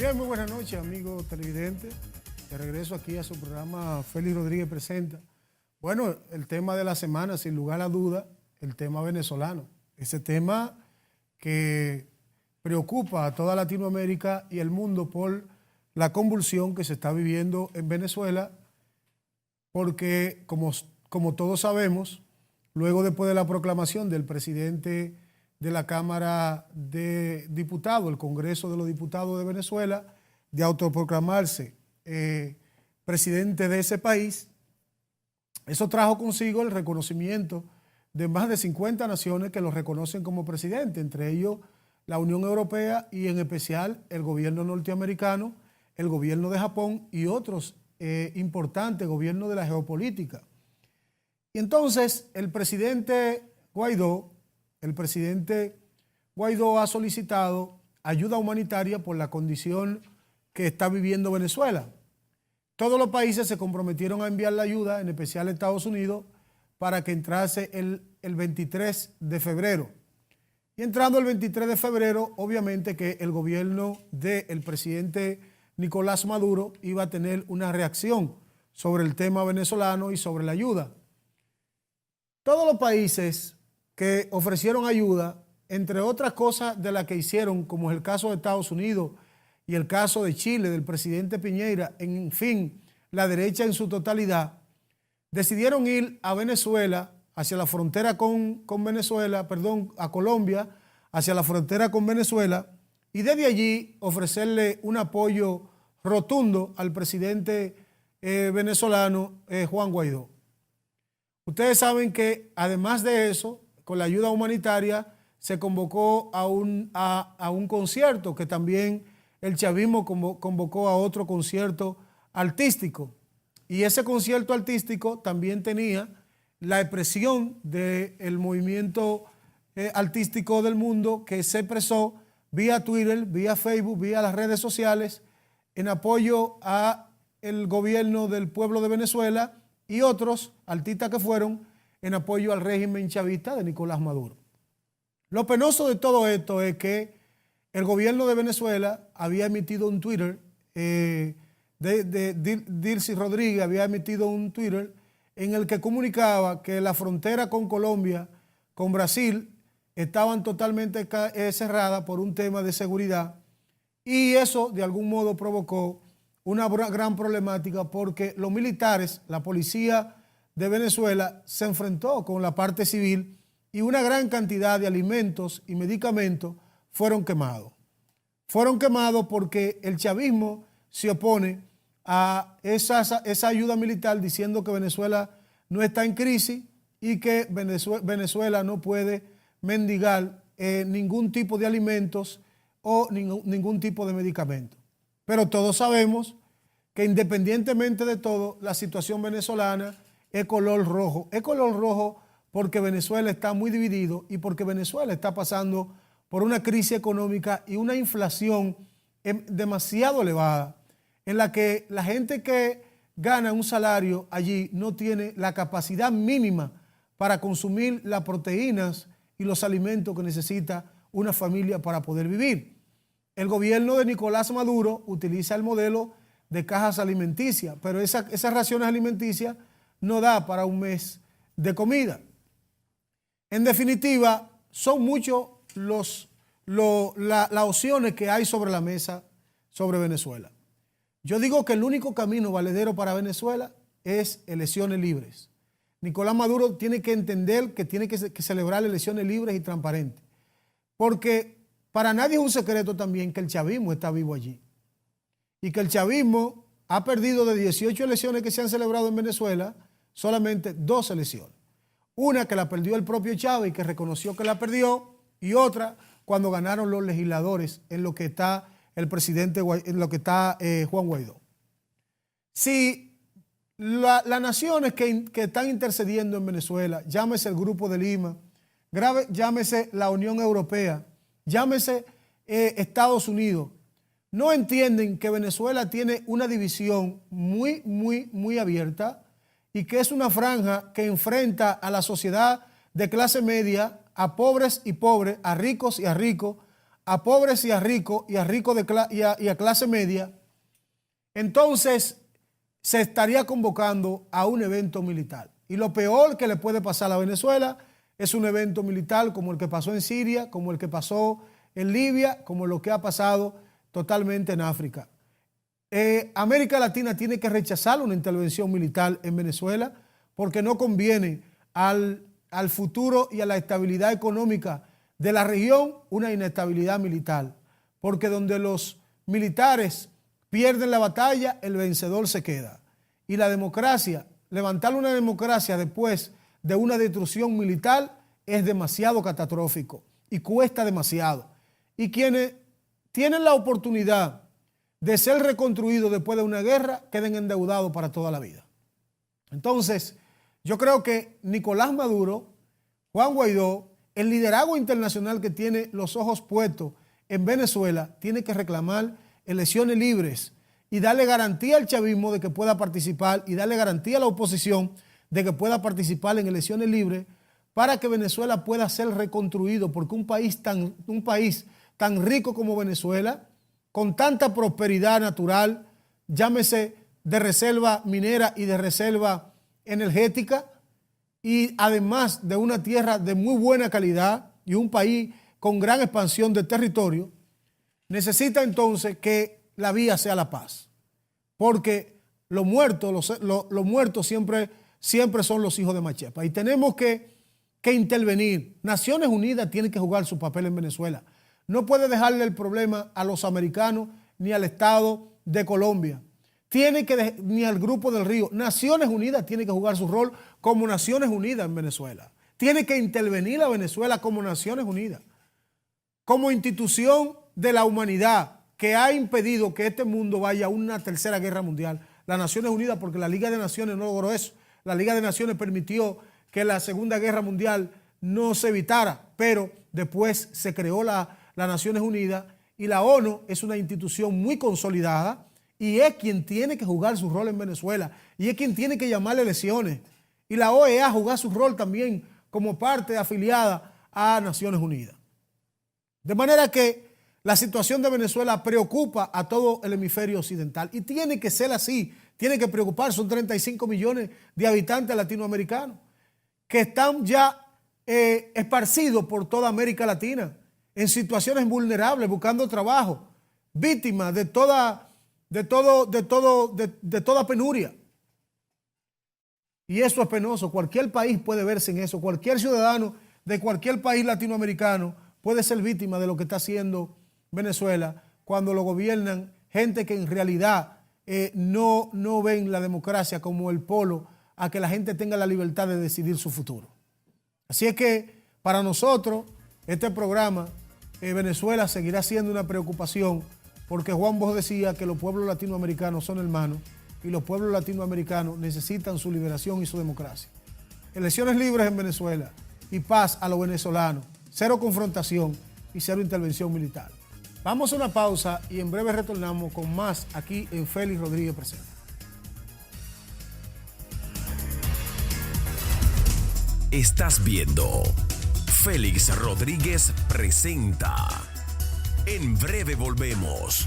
Bien, muy buenas noches, amigos televidentes. De regreso aquí a su programa Félix Rodríguez Presenta. Bueno, el tema de la semana, sin lugar a duda, el tema venezolano. Ese tema que preocupa a toda Latinoamérica y el mundo por la convulsión que se está viviendo en Venezuela, porque como todos sabemos, luego después de la proclamación del presidente de la Cámara de Diputados, el Congreso de los Diputados de Venezuela, de autoproclamarse presidente de ese país, eso trajo consigo el reconocimiento de más de 50 naciones que lo reconocen como presidente, entre ellos la Unión Europea y en especial el gobierno norteamericano, el gobierno de Japón y otros importantes gobiernos de la geopolítica. Y entonces el presidente Guaidó ha solicitado ayuda humanitaria por la condición que está viviendo Venezuela. Todos los países se comprometieron a enviar la ayuda, en especial Estados Unidos, para que entrase el 23 de febrero. Y entrando el 23 de febrero, obviamente que el gobierno del presidente Nicolás Maduro iba a tener una reacción sobre el tema venezolano y sobre la ayuda. Todos los países que ofrecieron ayuda, entre otras cosas de las que hicieron, como es el caso de Estados Unidos y el caso de Chile, del presidente Piñera, en fin, la derecha en su totalidad, decidieron ir a Venezuela, hacia la frontera con Venezuela, perdón, a Colombia, hacia la frontera con Venezuela, y desde allí ofrecerle un apoyo rotundo al presidente venezolano Juan Guaidó. Ustedes saben que además de eso, con la ayuda humanitaria, se convocó a un concierto, que también el chavismo convocó a otro concierto artístico. Y ese concierto artístico también tenía la expresión del movimiento artístico del mundo, que se expresó vía Twitter, vía Facebook, vía las redes sociales, en apoyo al gobierno del pueblo de Venezuela y otros artistas que fueron en apoyo al régimen chavista de Nicolás Maduro. Lo penoso de todo esto es que el gobierno de Venezuela había emitido un Twitter, Dilcy Rodríguez había emitido un Twitter en el que comunicaba que la frontera con Colombia, con Brasil, estaban totalmente cerradas por un tema de seguridad, y eso de algún modo provocó una gran problemática porque los militares, la policía de Venezuela, se enfrentó con la parte civil y una gran cantidad de alimentos y medicamentos fueron quemados. Fueron quemados porque el chavismo se opone a esa ayuda militar, diciendo que Venezuela no está en crisis y que Venezuela no puede mendigar ningún tipo de alimentos o ningún tipo de medicamento. Pero todos sabemos que independientemente de todo, la situación venezolana es color rojo. Es color rojo porque Venezuela está muy dividido y porque Venezuela está pasando por una crisis económica y una inflación demasiado elevada, en la que la gente que gana un salario allí no tiene la capacidad mínima para consumir las proteínas y los alimentos que necesita una familia para poder vivir. El gobierno de Nicolás Maduro utiliza el modelo de cajas alimenticias, pero esas raciones alimenticias no da para un mes de comida. En definitiva, son muchos las opciones que hay sobre la mesa sobre Venezuela. Yo digo que el único camino valedero para Venezuela es elecciones libres. Nicolás Maduro tiene que entender que tiene que celebrar elecciones libres y transparentes, porque para nadie es un secreto también que el chavismo está vivo allí y que el chavismo ha perdido de 18 elecciones que se han celebrado en Venezuela, solamente 2 elecciones. Una que la perdió el propio Chávez y que reconoció que la perdió, y otra cuando ganaron los legisladores en lo que está el presidente, en lo que está Juan Guaidó. Si las naciones que están intercediendo en Venezuela, llámese el Grupo de Lima, llámese la Unión Europea, llámese Estados Unidos, no entienden que Venezuela tiene una división muy abierta y que es una franja que enfrenta a la sociedad de clase media, a pobres y pobres, a ricos y a ricos, a pobres y a ricos, y a ricos y a clase media, entonces se estaría convocando a un evento militar. Y lo peor que le puede pasar a Venezuela es un evento militar como el que pasó en Siria, como el que pasó en Libia, como lo que ha pasado totalmente en África. América Latina tiene que rechazar una intervención militar en Venezuela porque no conviene al futuro y a la estabilidad económica de la región una inestabilidad militar. Porque donde los militares pierden la batalla, el vencedor se queda. Y la democracia, levantar una democracia después de una destrucción militar es demasiado catastrófico y cuesta demasiado. Y quienes tienen la oportunidad de ser reconstruidos después de una guerra queden endeudados para toda la vida. Entonces, yo creo que Nicolás Maduro, Juan Guaidó, el liderazgo internacional que tiene los ojos puestos en Venezuela, tiene que reclamar elecciones libres y darle garantía al chavismo de que pueda participar y darle garantía a la oposición de que pueda participar en elecciones libres para que Venezuela pueda ser reconstruido, porque un país tan rico como Venezuela, con tanta prosperidad natural, llámese de reserva minera y de reserva energética, y además de una tierra de muy buena calidad y un país con gran expansión de territorio, necesita entonces que la vía sea la paz. Porque los muertos siempre son los hijos de Machepa. Y tenemos que intervenir. Naciones Unidas tiene que jugar su papel en Venezuela. No puede dejarle el problema a los americanos ni al Estado de Colombia. Ni al Grupo del Río. Naciones Unidas tiene que jugar su rol como Naciones Unidas en Venezuela. Tiene que intervenir a Venezuela como Naciones Unidas. Como institución de la humanidad que ha impedido que este mundo vaya a una tercera guerra mundial. Las Naciones Unidas, porque la Liga de Naciones no logró eso. La Liga de Naciones permitió que la Segunda Guerra Mundial no se evitara, pero después se creó las Naciones Unidas y la ONU es una institución muy consolidada y es quien tiene que jugar su rol en Venezuela y es quien tiene que llamar elecciones. Y la OEA jugar su rol también como parte afiliada a Naciones Unidas. De manera que la situación de Venezuela preocupa a todo el hemisferio occidental y tiene que ser así, tiene que preocupar. Son 35 millones de habitantes latinoamericanos que están ya esparcidos por toda América Latina en situaciones vulnerables, buscando trabajo, víctimas de toda penuria. Y eso es penoso. Cualquier país puede verse en eso. Cualquier ciudadano de cualquier país latinoamericano puede ser víctima de lo que está haciendo Venezuela cuando lo gobiernan gente que en realidad no ven la democracia como el polo a que la gente tenga la libertad de decidir su futuro. Así es que para nosotros este programa, Venezuela seguirá siendo una preocupación, porque Juan Bosch decía que los pueblos latinoamericanos son hermanos y los pueblos latinoamericanos necesitan su liberación y su democracia. Elecciones libres en Venezuela y paz a los venezolanos, cero confrontación y cero intervención militar. Vamos a una pausa y en breve retornamos con más aquí en Félix Rodríguez Presenta. Estás viendo Félix Rodríguez Presenta. En breve volvemos.